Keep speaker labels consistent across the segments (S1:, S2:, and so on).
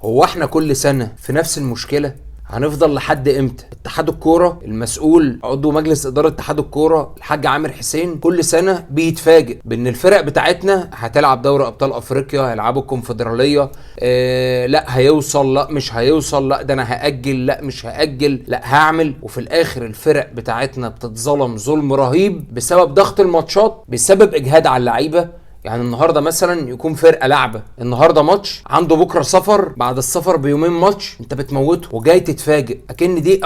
S1: هو احنا كل سنة في نفس المشكلة؟ هنفضل لحد امتى؟ اتحاد الكوره المسؤول عضو مجلس اداره اتحاد الكوره الحاج عامر حسين كل سنه بيتفاجئ بان الفرق بتاعتنا هتلعب دوري ابطال افريقيا، هيلعبوا الكونفدراليه، لا هيوصل، لا مش هيوصل، لا ده انا هاجل، لا مش هاجل، لا هعمل. وفي الاخر الفرق بتاعتنا بتتظلم ظلم رهيب بسبب ضغط الماتشات، بسبب اجهاد على اللعيبه. يعني النهارده مثلا يكون فرقه لعبه النهارده ماتش، عنده بكره سفر، بعد السفر بيومين ماتش، انت بتموته وجاي تتفاجئ اكن دي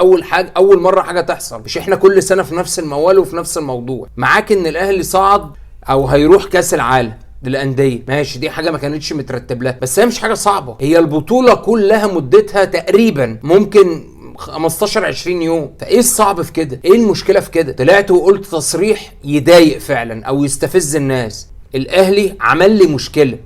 S1: اول مره حاجه تحصل. مش احنا كل سنه في نفس الموال وفي نفس الموضوع؟ معاك ان الاهلي صعد او هيروح كاس العالم للانديه، ماشي، دي حاجه ما كانتش مترتب لها، بس هي مش حاجه صعبه. هي البطوله كلها مدتها تقريبا ممكن 15-20 يوم، فايه الصعب في كده؟ ايه المشكله في كده؟ طلعت وقلت تصريح يضايق فعلا او يستفز الناس. الاهلي عمل لي مشكله،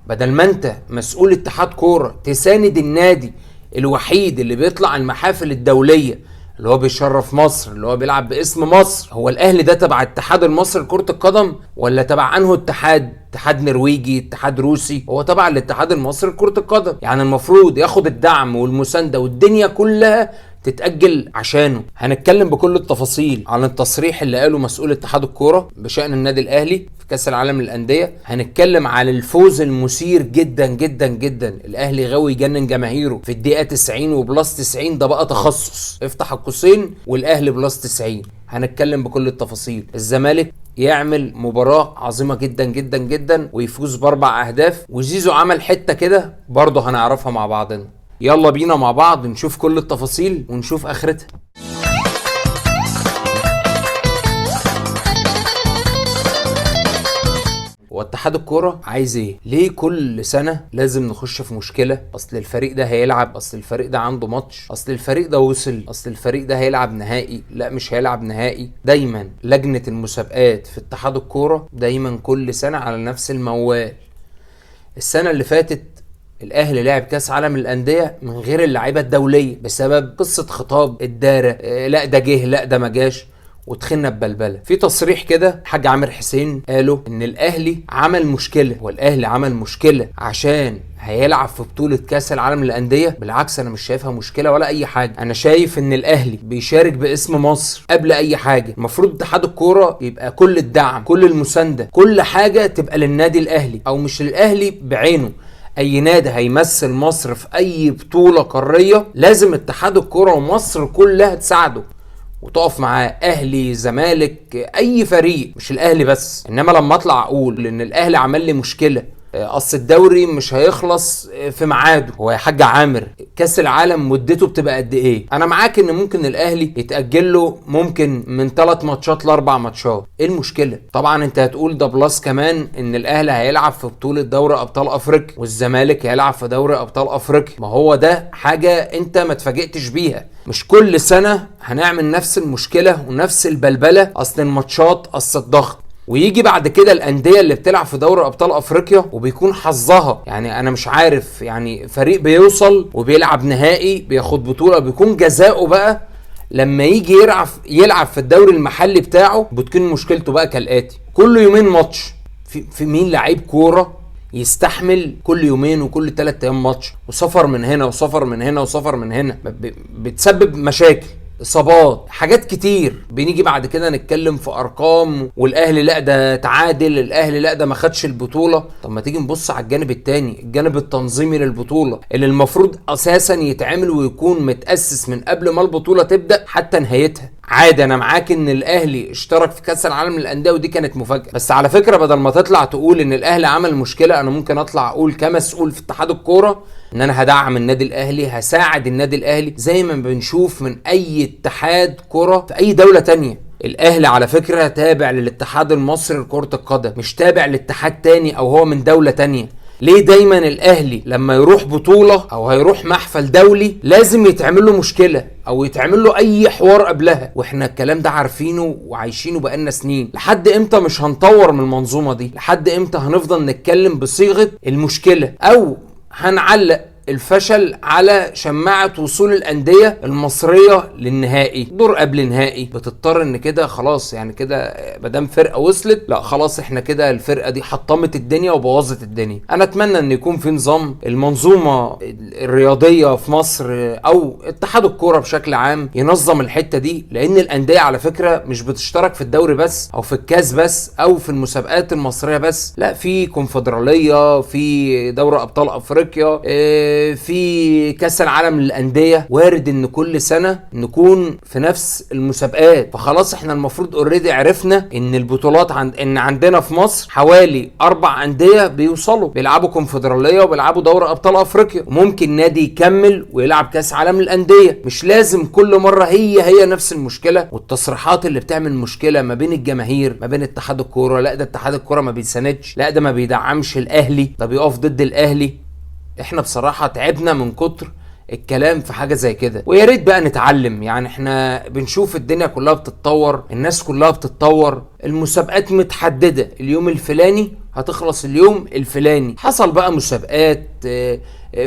S1: بدل ما انت مسؤول اتحاد كوره تساند النادي الوحيد اللي بيطلع المحافل الدوليه، اللي هو بيشرف مصر، اللي هو بيلعب باسم مصر. هو الاهلي ده تبع الاتحاد المصري لكره القدم ولا تبع انه اتحاد نرويجي، اتحاد روسي؟ هو تبع الاتحاد المصري لكره القدم، يعني المفروض ياخد الدعم والمسانده والدنيا كلها تتأجل عشانه. هنتكلم بكل التفاصيل عن التصريح اللي قاله مسؤول اتحاد الكوره بشأن النادي الاهلي في كاس العالم للانديه. هنتكلم على الفوز المثير جدا جدا جدا، الاهلي غاوي يجنن جماهيره في الدقيقه 90 وبلس 90، ده بقى تخصص افتح القوسين، والاهلي بلس 90. هنتكلم بكل التفاصيل. الزمالك يعمل مباراة عظيمة جدا جدا جدا ويفوز ب4 اهداف، وزيزو عمل حتة كده برضه هنعرفها مع بعضنا. يلا بينا مع بعض نشوف كل التفاصيل ونشوف اخرتها. واتحاد الكوره عايز ايه؟ ليه كل سنه لازم نخش في مشكله؟ اصل الفريق ده هيلعب، اصل الفريق ده عنده ماتش، اصل الفريق ده وصل، اصل الفريق ده هيلعب نهائي، لا مش هيلعب نهائي. دايما لجنه المسابقات في اتحاد الكوره دايما كل سنه على نفس الموال. السنه اللي فاتت الاهلي لعب كاس عالم الانديه من غير اللعيبه الدوليه بسبب قصه خطاب الدارة، لا ده جه لا ده ما جاش، وتخنا ببلبله. في تصريح كده الحاج عامر حسين قاله ان الاهلي عمل مشكله، والاهلي عمل مشكله عشان هيلعب في بطوله كاس العالم للانديه. بالعكس انا مش شايفها مشكله ولا اي حاجه، انا شايف ان الاهلي بيشارك باسم مصر قبل اي حاجه. المفروض اتحاد الكوره يبقى كل الدعم، كل المسانده، كل حاجه تبقى للنادي الاهلي، او مش للاهلي بعينه، اي نادي هيمثل مصر في اي بطولة قارية لازم اتحاد الكرة ومصر كلها تساعده وتقف معاه، اهلي زمالك اي فريق، مش الاهلي بس. انما لما اطلع اقول ان الاهلي عمل لي مشكلة، اصل الدوري مش هيخلص في ميعاده، هو يا حاج عامر كاس العالم مدته بتبقى قد ايه؟ انا معاك ان ممكن الاهلي يتاجل له ممكن من 3 ماتشات ل4 ماتشات، ايه المشكله؟ طبعا انت هتقول ده بلس كمان ان الاهلي هيلعب في بطوله دوري ابطال افريقيا والزمالك هيلعب في دوري ابطال افريقيا، ما هو ده حاجه انت ما اتفاجئتش بيها. مش كل سنه هنعمل نفس المشكله ونفس البلبله، اصل الماتشات، اصل الضغط. ويجي بعد كده الانديه اللي بتلعب في دوري ابطال افريقيا وبيكون حظها، يعني انا مش عارف، يعني فريق بيوصل وبيلعب نهائي بياخد بطوله، بيكون جزاؤه بقى لما يجي يلعب في الدوري المحلي بتاعه بتكون مشكلته بقى كالاتي: كل يومين ماتش. في مين لعيب كوره يستحمل كل يومين وكل 3 ايام ماتش، وسفر من هنا وسفر من هنا وسفر من هنا؟ بتسبب مشاكل، اصابات، حاجات كتير. بنيجي بعد كده نتكلم في ارقام، والاهلي لا ده تعادل، الاهلي لا ده ما خدش البطوله. طب ما تيجي نبص على الجانب التاني، الجانب التنظيمي للبطوله اللي المفروض اساسا يتعمل ويكون متاسس من قبل ما البطوله تبدا حتى نهايتها. عادي انا معاك ان الاهلي اشترك في كاس العالم للانديه ودي كانت مفاجاه، بس على فكره بدل ما تطلع تقول ان الاهلي عمل مشكله، انا ممكن اطلع اقول كمسؤول في اتحاد الكوره ان انا هدعم النادي الاهلي، هساعد النادي الاهلي زي ما بنشوف من اي اتحاد كرة في اي دولة تانية. الاهلي على فكرة تابع للاتحاد المصري لكرة القدم، مش تابع لاتحاد تاني او هو من دولة تانية. ليه دايما الاهلي لما يروح بطولة او هيروح محفل دولي لازم يتعمل له مشكلة او يتعمل له اي حوار قبلها؟ واحنا الكلام ده عارفينه وعايشينه بقالنا سنين. لحد امتى مش هنطور من المنظومة دي؟ لحد امتى هنفضل نتكلم بصيغة المشكلة او هنعلق الفشل على شماعة وصول الأندية المصرية للنهائي، دور قبل نهائي. بتضطر ان كده خلاص، يعني كده مادام فرقة وصلت، لا خلاص احنا كده الفرقة دي حطمت الدنيا وبوظت الدنيا. انا اتمنى ان يكون في نظام المنظومة الرياضية في مصر او اتحاد الكورة بشكل عام ينظم الحتة دي، لان الأندية على فكرة مش بتشترك في الدوري بس او في الكاس بس او في المسابقات المصرية بس، لا، في كونفدرالية، في دوري ابطال افريقيا، في كاس العالم للانديه. وارد ان كل سنه نكون في نفس المسابقات، فخلاص احنا المفروض اوريدي عرفنا ان البطولات ان عندنا في مصر حوالي 4 انديه بيوصلوا بيلعبوا كونفدراليه وبيلعبوا دوري ابطال افريقيا، وممكن نادي يكمل ويلعب كاس عالم للانديه. مش لازم كل مره هي نفس المشكله والتصريحات اللي بتعمل مشكله ما بين الجماهير، ما بين اتحاد الكوره. لا ده اتحاد الكوره ما بيساندش، لا ده ما بيدعمش الاهلي، ده بيقف ضد الاهلي. احنا بصراحة تعبنا من كتر الكلام في حاجة زي كده، ويا ريت بقى نتعلم. يعني احنا بنشوف الدنيا كلها بتتطور، الناس كلها بتتطور، المسابقات متحددة، اليوم الفلاني هتخلص اليوم الفلاني. حصل بقى مسابقات،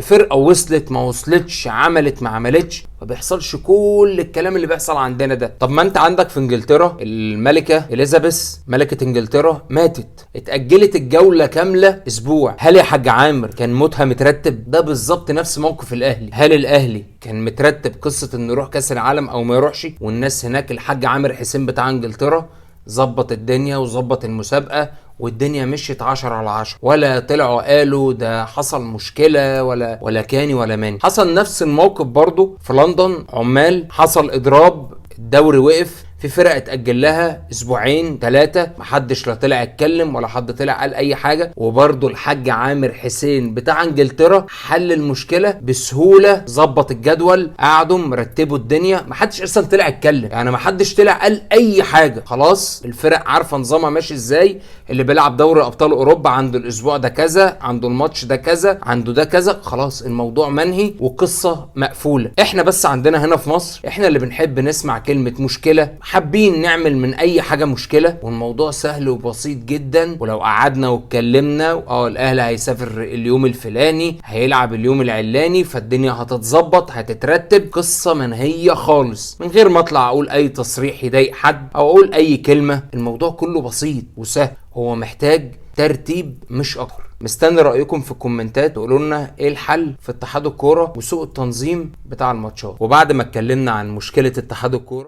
S1: فرقة وصلت ما وصلتش، عملت ما عملتش، ما بيحصلش كل الكلام اللي بيحصل عندنا ده. طب ما انت عندك في انجلترا الملكة اليزابيث ملكة انجلترا ماتت، اتأجلت الجولة كاملة اسبوع. هل يا حاج عامر كان موتها مترتب؟ ده بالظبط نفس موقف الاهلي. هل الاهلي كان مترتب قصة انه يروح كاس العالم او ما يروحش؟ والناس هناك الحاج عامر حسين بتاع انجلترا ظبط الدنيا وظبط المسابقة والدنيا مشيت 10/10، ولا طلعوا قالوا ده حصل مشكلة ولا كاني ولا ماني. حصل نفس الموقف برضو في لندن، عمال حصل اضراب، الدوري وقف، في فرقة اتأجل لها 2-3 محدش لا طلع اتكلم ولا حد طلع قال اي حاجة. وبرضو الحاج عامر حسين بتاع انجلترا حل المشكلة بسهولة، ظبط الجدول، قعدوا مرتبوا الدنيا، محدش اصلا طلع اتكلم، يعني محدش طلع قال اي حاجة. خلاص الفرق عارفة نظامها ماشي ازاي، اللي بيلعب دوري ابطال اوروبا عنده الاسبوع ده كذا، عنده الماتش ده كذا، عنده ده كذا، خلاص الموضوع منهي وقصة مقفولة. احنا بس عندنا هنا في مصر احنا اللي بنحب نسمع كلمة مشكلة، حابين نعمل من اي حاجة مشكلة، والموضوع سهل وبسيط جدا. ولو قعدنا واتكلمنا الاهلي هيسافر اليوم الفلاني، هيلعب اليوم العلاني، فالدنيا هتتظبط هتترتب، قصة منهية خالص، من غير ما اطلع اقول اي تصريح يضايق حد او اقول اي كلمة. الموضوع كله بسيط وسهل، هو محتاج ترتيب مش اكتر. مستني رأيكم في الكومنتات، تقولوا لنا ايه الحل في اتحاد الكورة وسوء التنظيم بتاع الماتشات. وبعد ما اتكلمنا عن مشكلة اتحاد الكورة،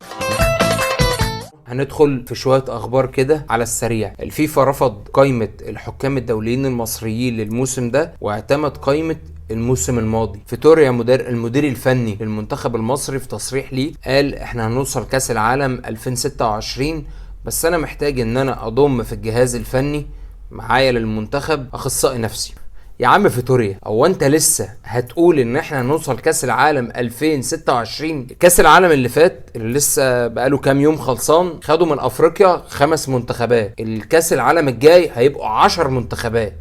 S1: هندخل في شوية اخبار كده على السريع. الفيفا رفض قائمة الحكام الدوليين المصريين للموسم ده واعتمد قائمة الموسم الماضي. فيتوريا المدير الفني للمنتخب المصري في تصريح ليه قال احنا هنوصل كاس العالم 2026، بس انا محتاج ان انا اضم في الجهاز الفني معايا للمنتخب اخصائي نفسي. يا عم فيتوريا، هو انت لسه هتقول ان احنا هنوصل كاس العالم 2026؟ كاس العالم اللي فات اللي لسه بقاله كام يوم خلصان، خدوا من افريقيا 5 منتخبات، الكاس العالم الجاي هيبقوا 10 منتخبات.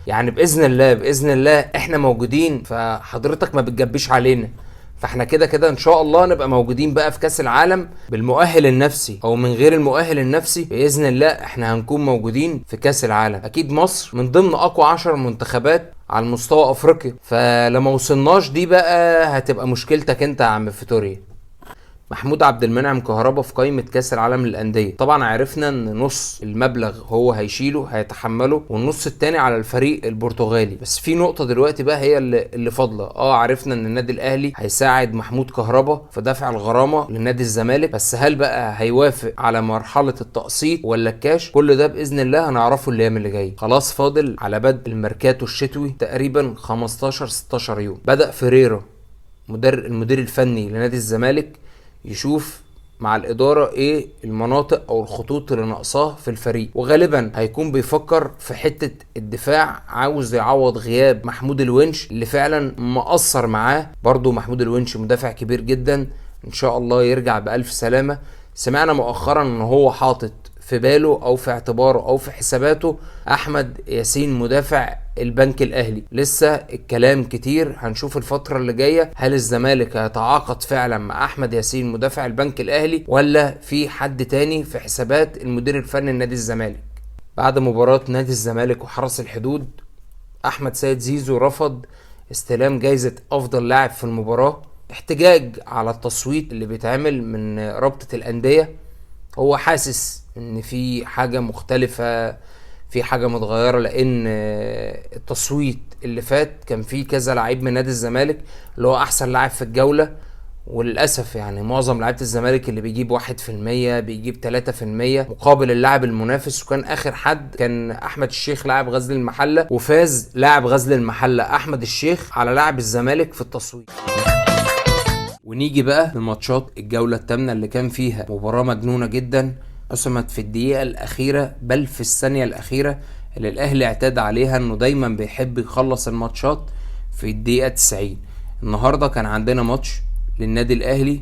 S1: يعني باذن الله احنا موجودين، فحضرتك ما بتجبيش علينا، فاحنا كده ان شاء الله نبقى موجودين بقى في كاس العالم بالمؤهل النفسي او من غير المؤهل النفسي. باذن الله احنا هنكون موجودين في كاس العالم. اكيد مصر من ضمن اقوى 10 منتخبات على مستوى افريقيا، فلما وصلناش دي بقى هتبقى مشكلتك انت يا عم فيتوريا. محمود عبد المنعم كهربا في قائمة كاس العالم للأندية. طبعا عرفنا ان نص المبلغ هو هيشيله هيتحمله، والنص التاني على الفريق البرتغالي. بس في نقطة دلوقتي بقى هي اللي فاضلة. عرفنا ان النادي الاهلي هيساعد محمود كهربا في دفع الغرامة لنادي الزمالك، بس هل بقى هيوافق على مرحلة التقسيط ولا الكاش؟ كل ده بإذن الله هنعرفه الايام اللي جاي. خلاص فاضل على بدء الميركاتو الشتوي تقريبا 15-16 يوم. بدأ فيريرا المدير الفني لنادي الزمالك يشوف مع الإدارة ايه المناطق او الخطوط اللي ناقصاه في الفريق، وغالبا هيكون بيفكر في حتة الدفاع، عاوز يعوض غياب محمود الونش اللي فعلا مقصر معاه. برضو محمود الونش مدافع كبير جدا، ان شاء الله يرجع بألف سلامة. سمعنا مؤخرا ان هو حاطط في باله او في اعتباره او في حساباته احمد ياسين مدافع البنك الاهلي. لسه الكلام كتير، هنشوف الفترة اللي جاية هل الزمالك هيتعاقد فعلا مع احمد ياسين مدافع البنك الاهلي ولا في حد تاني في حسابات المدير الفني لنادي الزمالك. بعد مباراة نادي الزمالك وحرس الحدود، احمد سيد زيزو رفض استلام جايزة افضل لاعب في المباراة، احتجاج على التصويت اللي بيتعمل من رابطة الأندية. هو حاسس ان في حاجة مختلفة، في حاجة متغيرة، لان التصويت اللي فات كان فيه كذا لعيب من نادي الزمالك اللي هو احسن لاعب في الجولة، وللأسف يعني معظم لعيبة الزمالك اللي بيجيب 1% بيجيب 3% مقابل اللاعب المنافس. وكان آخر حد كان أحمد الشيخ لاعب غزل المحلة، وفاز لاعب غزل المحلة أحمد الشيخ على لاعب الزمالك في التصويت. ونيجي بقى لماتشات الجولة الثامنة اللي كان فيها مباراة مجنونة جدا، حسمت في الدقيقة الأخيرة بل في الثانية الأخيرة، اللي الأهلي اعتاد عليها إنه دايما بيحب يخلص الماتشات في الدقيقة 90. النهاردة كان عندنا ماتش للنادي الأهلي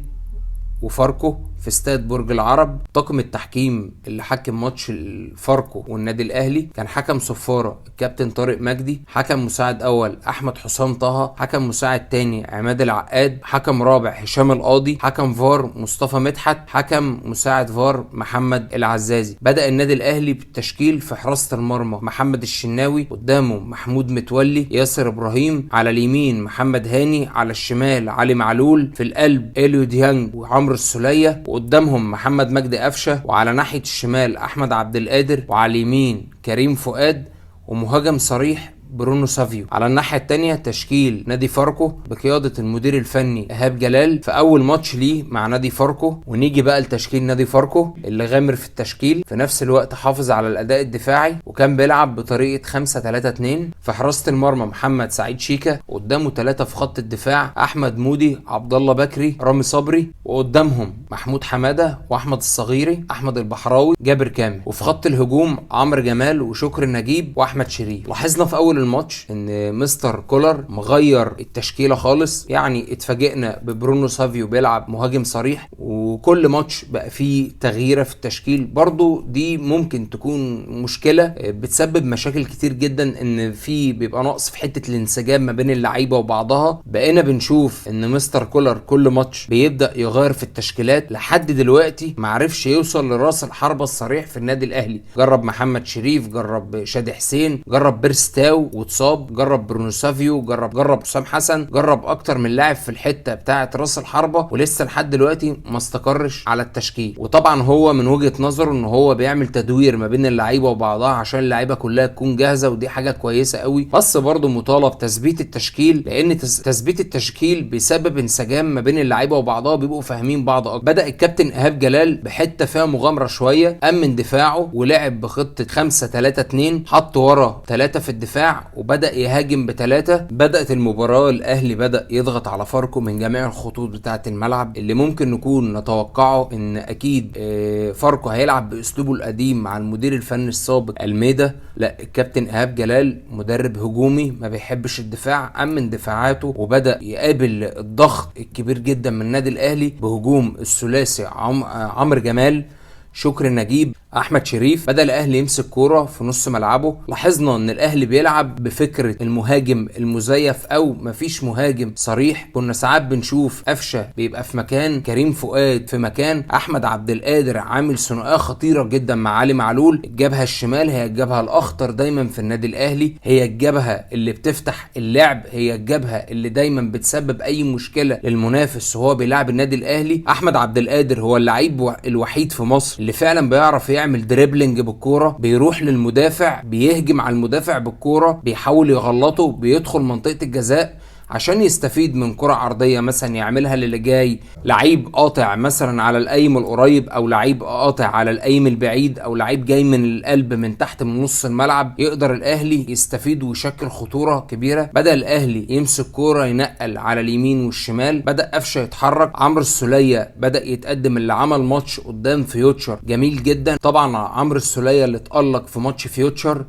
S1: وفاركو في استاد برج العرب. طاقم التحكيم اللي حكم ماتش الفاركو والنادي الاهلي كان حكم صفاره الكابتن طارق مجدي، حكم مساعد اول احمد حسام طه، حكم مساعد تاني عماد العقاد، حكم رابع هشام القاضي، حكم فار مصطفى مدحت، حكم مساعد فار محمد العزازي. بدأ النادي الاهلي بالتشكيل في حراسة المرمى محمد الشناوي، قدامه محمود متولي، ياسر ابراهيم، على اليمين محمد هاني، على الشمال علي معلول، في القلب اليو ديانج وعمرو السولية، وقدامهم محمد مجدي قفشه، وعلى ناحية الشمال احمد عبد القادر، وعلى اليمين كريم فؤاد، ومهاجم صريح برونو سافيو. على الناحية التانية تشكيل نادي فاركو بقيادة المدير الفني إيهاب جلال في أول ماتش ليه مع نادي فاركو. ونيجي بقى لتشكيل نادي فاركو اللي غامر في التشكيل، في نفس الوقت حافظ على الأداء الدفاعي، وكان بيلعب بطريقة 5-3-2. في حراسة المرمى محمد سعيد شيكا، قدامه 3 في خط الدفاع أحمد مودي، عبد الله بكري، رامي صبري، وقدامهم محمود حمادة وأحمد الصغيري، أحمد البحراوي، جابر كامل. وفي خط الهجوم عمرو جمال وشكر نجيب وأحمد شريف. لاحظنا في أول الماتش ان مستر كولر مغير التشكيله خالص، يعني اتفاجئنا ببرونو سافيو بيلعب مهاجم صريح، وكل ماتش بقى فيه تغييره في التشكيل. برضو دي ممكن تكون مشكله بتسبب مشاكل كتير جدا، ان في بيبقى نقص في حته الانسجام ما بين اللعيبه وبعضها. بقينا بنشوف ان مستر كولر كل ماتش بيبدا يغير في التشكيلات، لحد دلوقتي معرفش يوصل لراس الحربه الصريح في النادي الاهلي. جرب محمد شريف، جرب شادي حسين، جرب بيرستاو واتصاب، جرب برونو سافيو، جرب حسام حسن، جرب اكتر من لاعب في الحته بتاعه راس الحربه، ولسه لحد دلوقتي ما استقرش على التشكيل. وطبعا هو من وجهه نظره ان هو بيعمل تدوير ما بين اللعيبه وبعضها عشان اللعيبه كلها تكون جاهزه، ودي حاجه كويسه قوي. بس برضه مطالب تثبيت التشكيل، لان تثبيت التشكيل بيسبب انسجام ما بين اللعيبه وبعضها، بيبقوا فاهمين بعض اكتر. بدا الكابتن ايهاب جلال بحته فيها مغامره شويه، امن دفاعه ولعب بخطه 5-3-2، حط ورا 3 في الدفاع وبدأ يهاجم ب3. بدأت المباراة الأهلي بدأ يضغط على فاركو من جميع الخطوط بتاعة الملعب، اللي ممكن نكون نتوقعه ان اكيد فاركو هيلعب باسلوبه القديم مع المدير الفني السابق الميدا. لا، الكابتن ايهاب جلال مدرب هجومي ما بيحبش الدفاع، امن دفاعاته وبدأ يقابل الضغط الكبير جدا من النادي الأهلي بهجوم الثلاثي عمرو جمال، شكر نجيب، احمد شريف. بدأ الاهلي يمسك كوره في نص ملعبه. لاحظنا ان الاهلي بيلعب بفكره المهاجم المزيف او مفيش مهاجم صريح. كنا ساعات بنشوف قفشه بيبقى في مكان، كريم فؤاد في مكان، احمد عبد القادر عامل ثنائيه خطيره جدا مع علي معلول. الجبهه الشمال هي الجبهه الاخطر دايما في النادي الاهلي، هي الجبهه اللي بتفتح اللعب، هي الجبهه اللي دايما بتسبب اي مشكله للمنافس وهو بيلعب النادي الاهلي. احمد عبد القادر هو اللعيب الوحيد في مصر اللي فعلا بيعرف يعمل دريبلينج بالكوره، بيروح للمدافع، بيهجم على المدافع بالكوره، بيحاول يغلطه، بيدخل منطقه الجزاء عشان يستفيد من كرة عرضية مثلا يعملها للي جاي، لعيب قاطع مثلا على القايم القريب، او لعيب قاطع على القايم البعيد، او لعيب جاي من القلب من تحت من نص الملعب. يقدر الاهلي يستفيد ويشكل خطورة كبيرة. بدأ الاهلي يمسك كورة، ينقل على اليمين والشمال، بدأ قفشه يتحرك، عمرو السولية بدأ يتقدم، اللي عمل ماتش قدام فيوتشر جميل جدا. طبعا عمرو السولية اللي اتألق في ماتش فيوتشر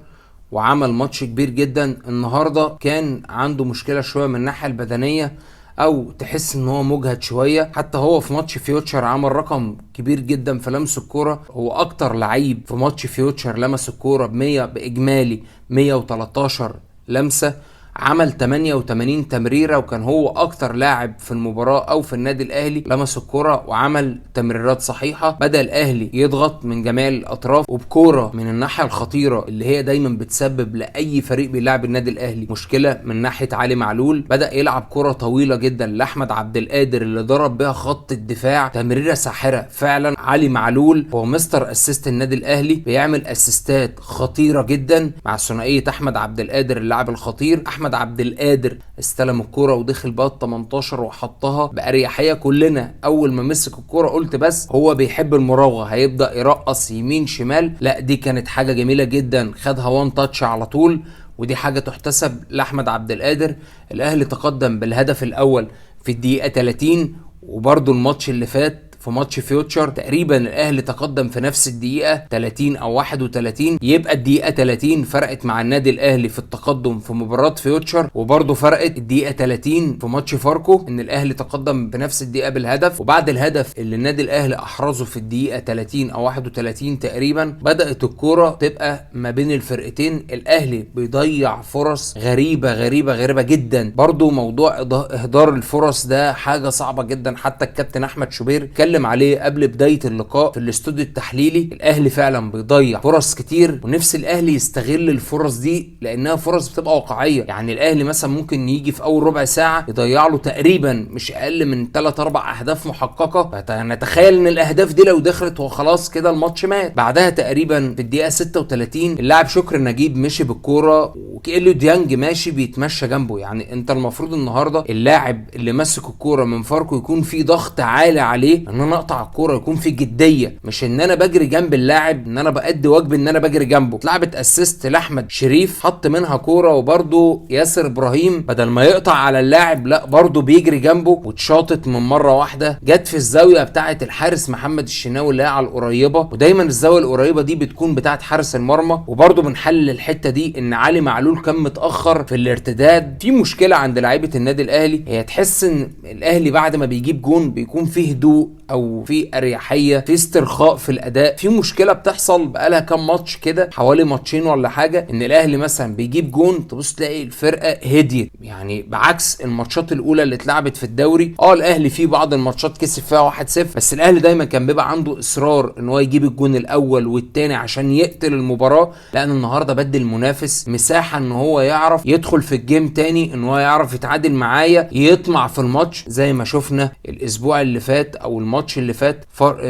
S1: وعمل ماتش كبير جدا. النهاردة كان عنده مشكلة شوية من الناحية البدنية، او تحس ان هو مجهد شوية. حتى هو في ماتش فيوتشر عمل رقم كبير جدا في لمس الكورة، هو اكتر لعيب في ماتش فيوتشر لمس الكورة باجمالي 113 لمسة. عمل 88 تمريره، وكان هو اكتر لاعب في المباراه او في النادي الاهلي لمس الكره وعمل تمريرات صحيحه. بدا الاهلي يضغط من جميع الاطراف، وبكوره من الناحيه الخطيره اللي هي دايما بتسبب لاي فريق بيلعب النادي الاهلي مشكله من ناحيه علي معلول. بدا يلعب كره طويله جدا لاحمد عبد القادر اللي ضرب بها خط الدفاع، تمريره ساحره فعلا. علي معلول هو مستر اسيست النادي الاهلي، بيعمل اسيستات خطيره جدا مع ثنائيه احمد عبد القادر اللاعب الخطير. احمد عبد القادر استلم الكره ودخل بقى ال 18 وحطها باريحيه. كلنا اول ما مسك الكره قلت بس هو بيحب المراوغه، هيبدا يرقص يمين شمال. لا، دي كانت حاجه جميله جدا، خدها وان تاتش على طول، ودي حاجه تحتسب لاحمد عبد القادر. الاهلي تقدم بالهدف الاول في الدقيقه 30، وبرده الماتش اللي فات في ماتش فيوتشر تقريبا الاهلي تقدم في نفس الدقيقه 30 او 31. يبقى الدقيقه 30 فرقت مع النادي الاهلي في التقدم في مباراه فيوتشر، وبرده فرقت الدقيقه 30 في ماتش فاركو ان الاهلي تقدم بنفس الدقيقه بالهدف. وبعد الهدف اللي النادي الاهلي احرزه في الدقيقه 30 او 31 تقريبا، بدات الكوره تبقى ما بين الفرقتين. الاهلي بيضيع فرص غريبه جدا. برده موضوع اهدار الفرص ده حاجه صعبه جدا، حتى الكابتن احمد شوبير اتكلم عليه قبل بدايه اللقاء في الاستوديو التحليلي. الاهلي فعلا بيضيع فرص كتير، ونفس الاهلي يستغل الفرص دي لانها فرص بتبقى واقعيه. يعني الاهلي مثلا ممكن يجي في اول ربع ساعه يضيع له تقريبا مش اقل من 3-4 اهداف محققه، فنتخيل ان الاهداف دي لو دخلت وخلاص كده الماتش مات. بعدها تقريبا في الدقيقه 36 اللاعب شكري نجيب مشي بالكوره، وكيلو ديانج ماشي بيتمشى جنبه. يعني انت المفروض النهارده اللاعب اللي ماسك الكوره من فاركو يكون في ضغط عالي عليه ان انا اقطع الكوره، يكون في جديه، مش ان انا بجري جنب اللاعب، ان انا بأدي واجبي ان انا بجري جنبه. اتلعبت اسيست لاحمد شريف، حط منها كوره، وبرده ياسر ابراهيم بدل ما يقطع على اللاعب لا برده بيجري جنبه، واتشاطت من مره واحده جت في الزاويه بتاعه الحارس محمد الشناوي اللي هي على القريبه. ودايما الزاويه القريبه دي بتكون بتاعه حارس المرمى. وبرده بنحلل الحته دي ان علي معلول كان متاخر في الارتداد. في مشكله عند لعيبه النادي الاهلي، هي تحس ان الاهلي بعد ما بيجيب جون بيكون فيه هدوء او في اريحيه، في استرخاء في الاداء. في مشكله بتحصل بقالها كام ماتش كده، حوالي ماتشين ولا حاجه، ان الاهلي مثلا بيجيب جون تبص تلاقي الفرقه هديت. يعني بعكس الماتشات الاولى اللي اتلعبت في الدوري، الاهلي في بعض الماتشات كسب فيها 1-0، بس الاهلي دايما كان بيبقى عنده اصرار ان هو يجيب الجون الاول والثاني عشان يقتل المباراه. لان النهارده بدل المنافس مساحه ان هو يعرف يدخل في الجيم تاني، ان هو يعرف يتعادل معايا، يطمع في الماتش زي ما شفنا الاسبوع اللي فات او الماتش اللي فات.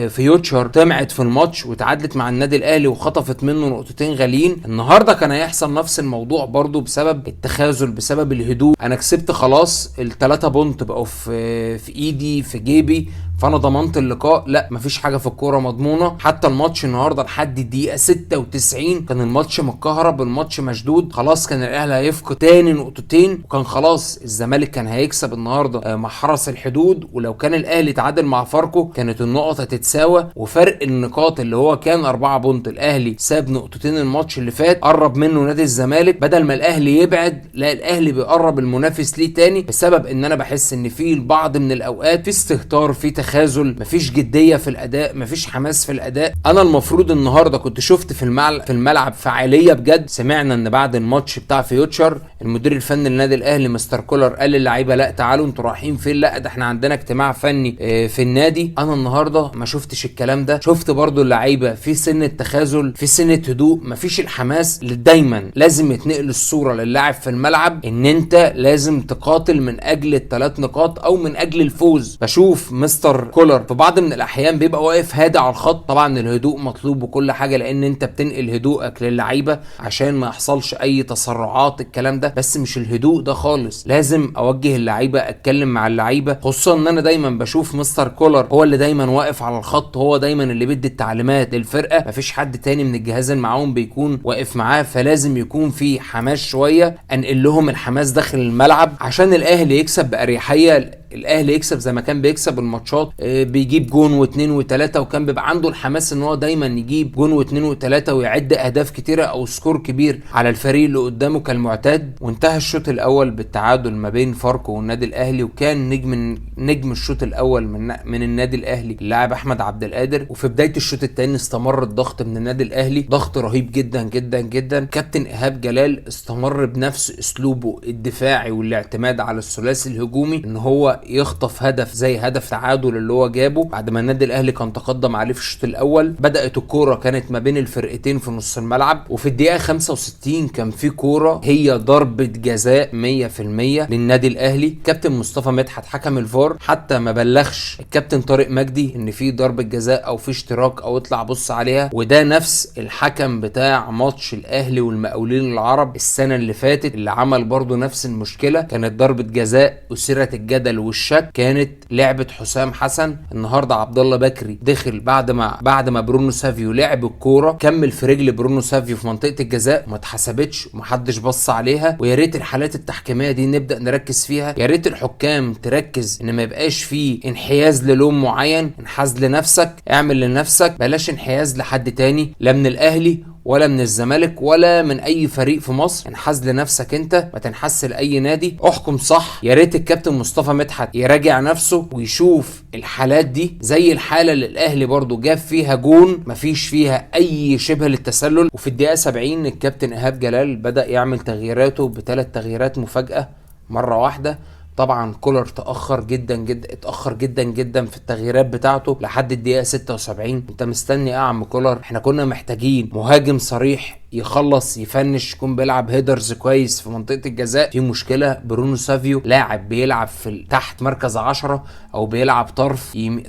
S1: فيوتشر طمعت في الماتش وتعادلت مع النادي الاهلي وخطفت منه نقطتين غاليين. النهارده كان هيحصل نفس الموضوع برضو بسبب التخاذل، بسبب الهدوء. انا كسبت خلاص ال3 بونت بقوا في ايدي في جيبي، فانا ضمنت اللقاء. لا، مفيش حاجه في الكوره مضمونه. حتى الماتش النهارده لحد الدقيقه 96 كان الماتش متكهرب، الماتش مشدود خلاص. كان الاهلي هيفقد تاني نقطتين، وكان خلاص الزمالك كان هيكسب النهارده مع حرس الحدود. ولو كان الاهلي تعادل مع فاركو كانت النقط هتتساوى، وفرق النقاط اللي هو كان 4 بونت الاهلي ساب نقطتين الماتش اللي فات، قرب منه نادي الزمالك. بدل ما الاهلي يبعد، لا الاهلي بيقرب المنافس ليه تاني، بسبب ان انا بحس ان في البعض من الاوقات في استهتار، في تخاذل، مفيش جديه في الاداء، مفيش حماس في الاداء. انا المفروض النهارده كنت شفت في الملعب فعاليه بجد. سمعنا ان بعد الماتش بتاع فيوتشر المدير الفني للنادي الاهلي مستر كولر قال للعيبه لا تعالوا انتوا رايحين فين؟ لا ده احنا عندنا اجتماع فني في النادي. انا النهارده ما شفتش الكلام ده. شفت برضو اللعيبه في سنه تخاذل، في سنه هدوء، مفيش الحماس اللي دايما لازم يتنقل الصوره للاعب في الملعب ان انت لازم تقاتل من اجل ال3 نقاط او من اجل الفوز. بشوف مستر كولر في بعض من الاحيان بيبقى واقف هادي على الخط. طبعا الهدوء مطلوب وكل حاجه، لان انت بتنقل هدوءك للعيبه عشان ما يحصلش اي تسرعات الكلام ده، بس مش الهدوء ده خالص. لازم اوجه اللعيبه، اتكلم مع اللعيبه، خصوصا ان انا دايما بشوف مستر كولر هو اللي دايما واقف على الخط، هو دايما اللي بيدي التعليمات للفرقه، مفيش حد تاني من الجهاز اللي معاهم بيكون واقف معاه. فلازم يكون في حماس شويه، انقل لهم الحماس داخل الملعب عشان الاهلي يكسب باريحيه. الاهلي يكسب زي ما كان بيكسب الماتشات، بيجيب جون واثنين وثلاثه، وكان بيبقى عنده الحماس ان هو دايما يجيب جون واثنين وثلاثه ويعد اهداف كتيره او سكور كبير على الفريق اللي قدامه كالمعتاد. وانتهى الشوط الاول بالتعادل ما بين فاركو والنادي الاهلي، وكان نجم الشوط الاول من النادي الاهلي اللاعب احمد عبد القادر. وفي بدايه الشوط الثاني استمر الضغط من النادي الاهلي، ضغط رهيب جدا جدا جدا. كابتن ايهاب جلال استمر بنفس اسلوبه الدفاعي والاعتماد على الثلاثي الهجومي، ان هو يخطف هدف زي هدف تعادل اللي هو جابه بعد ما النادي الاهلي كان تقدم عليه في الشوط الاول. بدات الكوره كانت ما بين الفرقتين في نص الملعب، وفي الدقيقه 65 كان في كوره هي ضربه جزاء 100% للنادي الاهلي. كابتن مصطفى مدحت حكم الفار حتى ما بلغش الكابتن طارق مجدي ان في ضربه جزاء او في اشتراك او اطلع بص عليها، وده نفس الحكم بتاع ماتش الاهلي والمقاولين العرب السنه اللي فاتت اللي عمل برضو نفس المشكله. كانت ضربه جزاء اثيرت الجدل والشك، كانت لعبه حسام حسن. النهارده عبد الله بكري دخل بعد ما برونو سافيو لعب الكوره، كمل في رجل برونو سافيو في منطقه الجزاء، ما اتحسبتش ومحدش بص عليها. ويا ريت الحالات التحكيميه دي نبدا نركز فيها، يا ريت الحكام تركز ان ما يبقاش فيه انحياز للون معين. انحاز لنفسك، اعمل لنفسك، بلاش انحياز لحد تاني، لا من الاهلي ولا من الزمالك ولا من اي فريق في مصر. انحاز لنفسك انت، ما تنحس لاي نادي، احكم صح. يا ريت الكابتن مصطفى مدحت يراجع نفسه ويشوف الحالات دي، زي الحاله اللي الاهلي برضو جاب فيها جون مفيش فيها اي شبه للتسلل. وفي الدقيقه 70 الكابتن ايهاب جلال بدا يعمل تغييراته ب3 تغييرات مفاجاه مره واحده. طبعا كولر اتاخر جدا جدا في التغييرات بتاعته لحد الدقيقه 76. انت مستني ايه يا عم كولر؟ احنا كنا محتاجين مهاجم صريح يخلص يفنش، يكون بيلعب هيدرز كويس في منطقه الجزاء. في مشكله، برونو سافيو لاعب بيلعب في تحت مركز 10 او بيلعب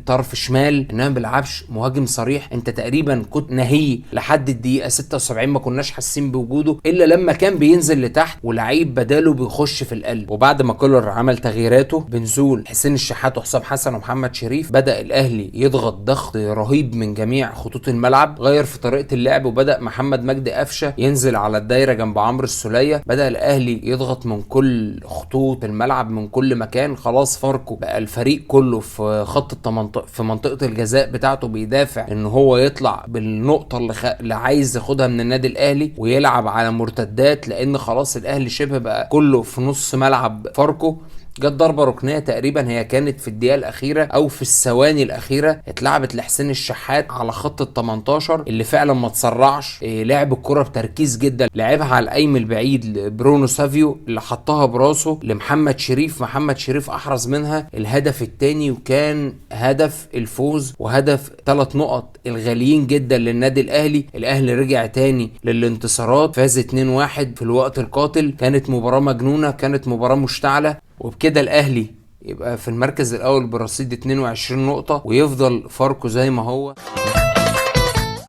S1: طرف شمال، انما ما بيلعبش مهاجم صريح. انت تقريبا كنت نهي لحد الدقيقه 76، ما كناش حاسين بوجوده الا لما كان بينزل لتحت ولعيب بداله بيخش في القلب. وبعد ما كولر عمل تغييراته بنزول حسين الشحات وحسام حسن ومحمد شريف، بدا الاهلي يضغط ضغط رهيب من جميع خطوط الملعب. غير في طريقه اللعب وبدا محمد مجدي قفشه ينزل على الدايره جنب عمرو السوليه. بدا الاهلي يضغط من كل خطوط الملعب من كل مكان. خلاص فاركو بقى الفريق كله في خط في منطقه الجزاء بتاعته بيدافع ان هو يطلع بالنقطه اللي عايز ياخدها من النادي الاهلي ويلعب على مرتدات، لان خلاص الاهلي شبه بقى كله في نص ملعب فاركو. جت ضربه ركنيه تقريبا هي كانت في الدقيقه الاخيره او في الثواني الاخيره، اتلعبت لحسين الشحات على خط ال18 اللي فعلا ما تسرعش، لعب الكره بتركيز جدا، لعبها على القايم البعيد لبرونو سافيو اللي حطها براسه لمحمد شريف. محمد شريف احرز منها الهدف الثاني، وكان هدف الفوز وهدف 3 نقط الغاليين جدا للنادي الاهلي. الاهلي رجع تاني للانتصارات، فاز 2-1 في الوقت القاتل. كانت مباراه مجنونه، كانت مباراه مشتعله. وبكده الاهلي يبقى في المركز الاول برصيد 22 نقطة ويفضل فاركو زي ما هو.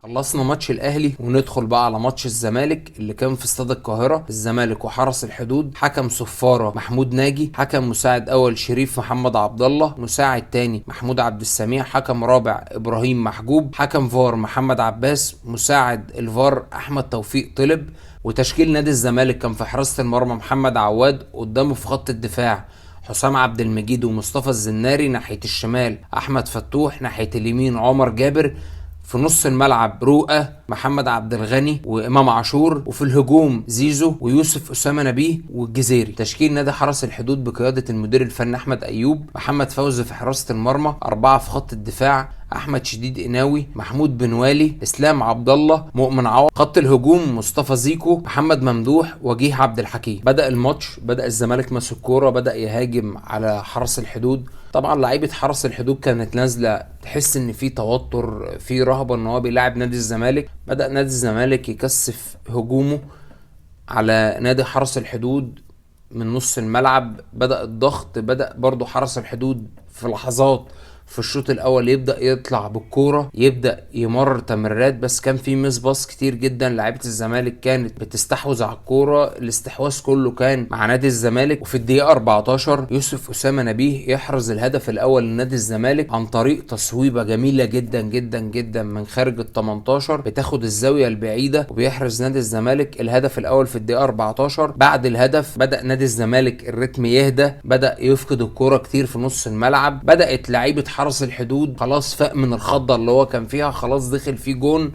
S1: خلصنا ماتش الاهلي وندخل بقى على ماتش الزمالك اللي كان في استاد القاهرة. الزمالك وحرس الحدود، حكم صفارة محمود ناجي، حكم مساعد اول شريف محمد عبد الله، مساعد تاني محمود عبد السميع، حكم رابع ابراهيم محجوب، حكم فار محمد عباس، مساعد الفار احمد توفيق طلب. وتشكيل نادي الزمالك كان في حراسة المرمى محمد عواد، قدامه في خط الدفاع حسام عبد المجيد ومصطفى الزناري، ناحية الشمال احمد فتوح، ناحية اليمين عمر جابر، في نص الملعب رؤى محمد عبد الغني وامام عاشور، وفي الهجوم زيزو ويوسف اسامه نبيه والجزيري. تشكيل نادي حرس الحدود بقياده المدير الفني احمد ايوب، محمد فوزي في حراسه المرمى، 4 في خط الدفاع احمد شديد قناوي، محمود بن والي، اسلام عبد الله، مؤمن عوض. خط الهجوم مصطفى زيكو، محمد ممدوح، وجيه عبد الحكيم. بدا الماتش، بدا الزمالك ماسك كوره، بدا يهاجم على حرس الحدود. طبعا لعيبه حرس الحدود كانت نازله تحس ان في توتر، في رهبه ان هو بيلاعب نادي الزمالك. بدا نادي الزمالك يكثف هجومه على نادي حرس الحدود من نص الملعب. بدا الضغط، بدا برضو حرس الحدود في لحظات في الشوط الاول يبدا يطلع بالكوره، يبدا يمرر تمريرات، بس كان في ميس باص كتير جدا. لعيبه الزمالك كانت بتستحوذ على الكوره، الاستحواذ كله كان مع نادي الزمالك. وفي الدقيقه 14 يوسف اسامه نبيه يحرز الهدف الاول لنادي الزمالك عن طريق تصويبه جميله جدا جدا جدا من خارج ال 18، بتاخد الزاويه البعيده، وبيحرز نادي الزمالك الهدف الاول في الدقيقه 14. بعد الهدف بدا نادي الزمالك الريتم يهدى، بدا يفقد الكوره كتير في نص الملعب، بدات لعيبه حرس الحدود خلاص فاق من الخضه اللي هو كان فيها، خلاص دخل فيه جون،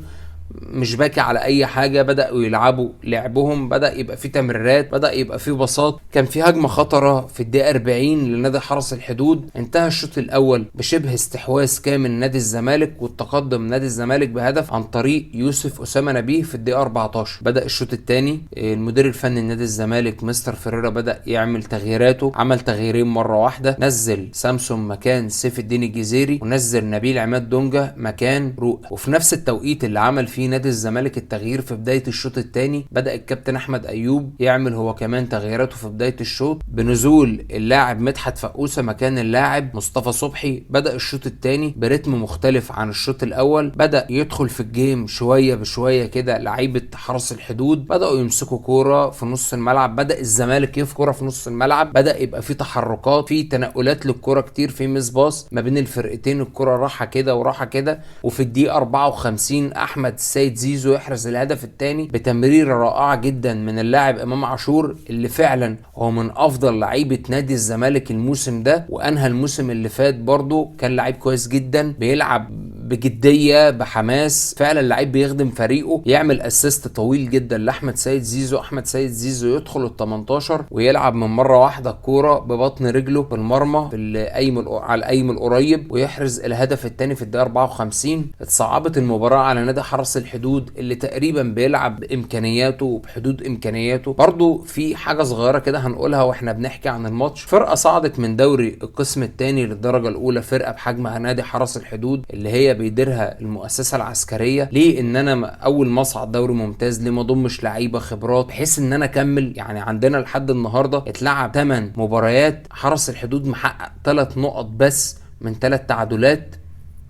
S1: مش باكي على اي حاجه، بداوا يلعبوا لعبهم، بدا يبقى في تمريرات، بدا يبقى في بساط. كان في هجمه خطره في الدقيقه 40 لنادي حرس الحدود، انتهى الشوط الاول بشبه استحواذ كامل نادي الزمالك، والتقدم نادي الزمالك بهدف عن طريق يوسف اسامه نبيه في الدقيقه 14. بدا الشوط الثاني، المدير الفني لنادي الزمالك مستر فيريرا بدا يعمل تغييراته، عمل تغييرين مره واحده، نزل سامسون مكان سيف الدين الجزيري، ونزل نبيل عماد دونجا مكان رؤى. وفي نفس التوقيت اللي عمل فيه نادي الزمالك التغيير في بدايه الشوط الثاني، بدا الكابتن احمد ايوب يعمل هو كمان تغييراته في بدايه الشوط بنزول اللاعب مدحت فقوسه مكان اللاعب مصطفى صبحي. بدا الشوط الثاني برتم مختلف عن الشوط الاول، بدا يدخل في الجيم شويه بشويه كده لعيبه حرس الحدود، بداوا يمسكوا كوره في نص الملعب، بدا الزمالك يفقد كوره في نص الملعب، بدا يبقى في تحركات، في تنقلات للكوره كتير، في ميس باص ما بين الفرقتين، الكوره راحه كده وراحه كده. وفي الدقيقه 54 احمد السيد زيزو يحرز الهدف الثاني بتمريره رائعه جدا من اللاعب امام عاشور، اللي فعلا هو من افضل لعيبه نادي الزمالك الموسم ده، وانهى الموسم اللي فات برضه كان لعيب كويس جدا، بيلعب بجديه بحماس، فعلا لعيب بيخدم فريقه، يعمل اسيست طويل جدا لاحمد سيد زيزو. احمد سيد زيزو يدخل ال 18 ويلعب من مره واحده الكوره ببطن رجله في المرمى في القايم على القايم القريب، ويحرز الهدف الثاني في الدقيقه 54. اتصعبت المباراه على نادي حرس الحدود اللي تقريبا بيلعب بامكانياته وبحدود امكانياته. برضو في حاجه صغيره كده هنقولها واحنا بنحكي عن الماتش، فرقه صعدت من دوري القسم الثاني للدرجه الاولى، فرقه بحجم نادي حرس الحدود اللي هي بيديرها المؤسسه العسكريه. ليه ان انا اول ما اصعد دوري ممتاز ليه ما اضمش لعيبه خبرات بحيث ان انا اكمل؟ يعني عندنا لحد النهارده اتلعب 8 مباريات، حرس الحدود محقق 3 نقط بس من 3 تعادلات،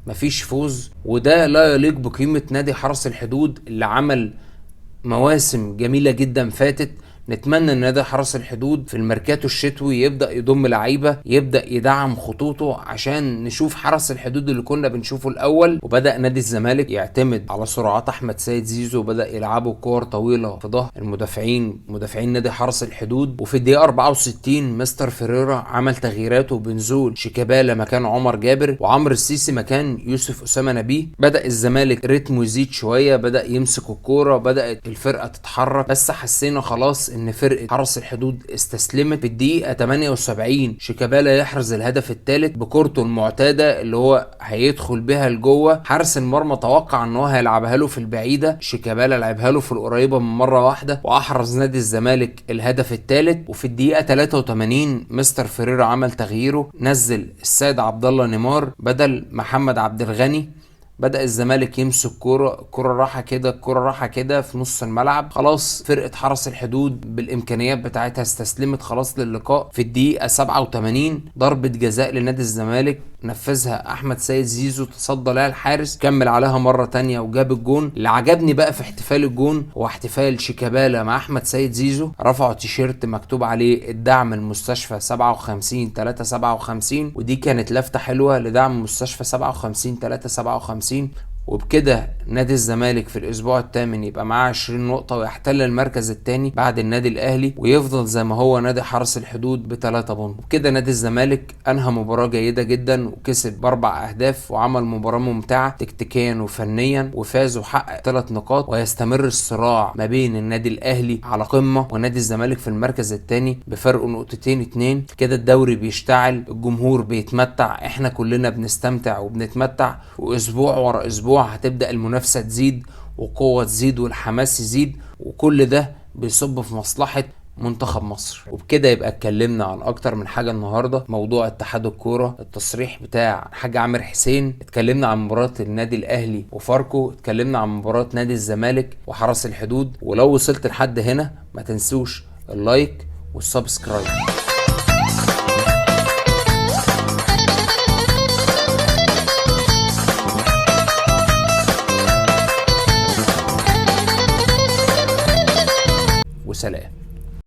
S1: مفيش فوز، وده لا يليق بقيمة نادي حرس الحدود اللي عمل مواسم جميلة جدا فاتت. نتمنى ان نادي حرس الحدود في الميركاتو الشتوي يبدا يضم لعيبه، يبدا يدعم خطوطه عشان نشوف حرس الحدود اللي كنا بنشوفه الاول. وبدا نادي الزمالك يعتمد على سرعات احمد سيد زيزو، بدا يلعبوا كور طويله في ظهر مدافعين نادي حرس الحدود. وفي الدقيقه 64 مستر فيريرا عمل تغييراته بنزول شيكابالا مكان عمر جابر، وعمرو السيسي مكان يوسف اسامه نبيه. بدا الزمالك رتمه يزيد شويه، بدا يمسك الكوره، بدات الفرقه تتحرك، بس حسينا خلاص ان فرقه حرس الحدود استسلمت. في الدقيقه 78 شيكابالا يحرز الهدف الثالث بكورته المعتاده اللي هو هيدخل بها لجوه، حارس المرمى توقع ان هو هيلعبها له في البعيده، شيكابالا لعبها له في القريبه من مره واحده، واحرز نادي الزمالك الهدف الثالث. وفي الدقيقه 83 مستر فيريرا عمل تغييره، نزل السيد عبد الله نيمار بدل محمد عبد الغني. بدأ الزمالك يمسك الكرة راحة كده في نص الملعب، خلاص فرقة حرس الحدود بالإمكانيات بتاعتها استسلمت خلاص للقاء. في الدقيقة 87 ضربة جزاء لنادي الزمالك نفذها أحمد سيد زيزو، تصدى لها الحارس، كمل عليها مرة تانية وجاب الجون. اللي عجبني بقى في احتفال الجون هو احتفال شيكابالا مع أحمد سيد زيزو، رفعوا تيشيرت مكتوب عليه الدعم المستشفى 57 357، ودي كانت لفتة حلوة لدعم مستشفى 57 357. وبكده نادي الزمالك في الاسبوع الثامن يبقى معاه 20 نقطة ويحتل المركز الثاني بعد النادي الاهلي، ويفضل زي ما هو نادي حرس الحدود ب3 بونت. وبكده نادي الزمالك انهى مباراة جيدة جدا وكسب ب4 اهداف وعمل مباراة ممتعة تكتيكيا وفنيا، وفاز وحقق 3 نقاط، ويستمر الصراع ما بين النادي الاهلي على قمة ونادي الزمالك في المركز الثاني بفرق 2 كده الدوري بيشتعل، الجمهور بيتمتع، احنا كلنا بنستمتع وبنتمتع، واسبوع ورا اسبوع هتبدأ المنافسة تزيد وقوة تزيد والحماس يزيد، وكل ده بيصب في مصلحة منتخب مصر. وبكده يبقى اتكلمنا عن اكتر من حاجة النهاردة، موضوع اتحاد الكورة، التصريح بتاع حاج عامر حسين، اتكلمنا عن مباراة النادي الاهلي وفاركو، اتكلمنا عن مباراة نادي الزمالك وحرس الحدود. ولو وصلت لحد هنا ما تنسوش اللايك والسبسكرايب.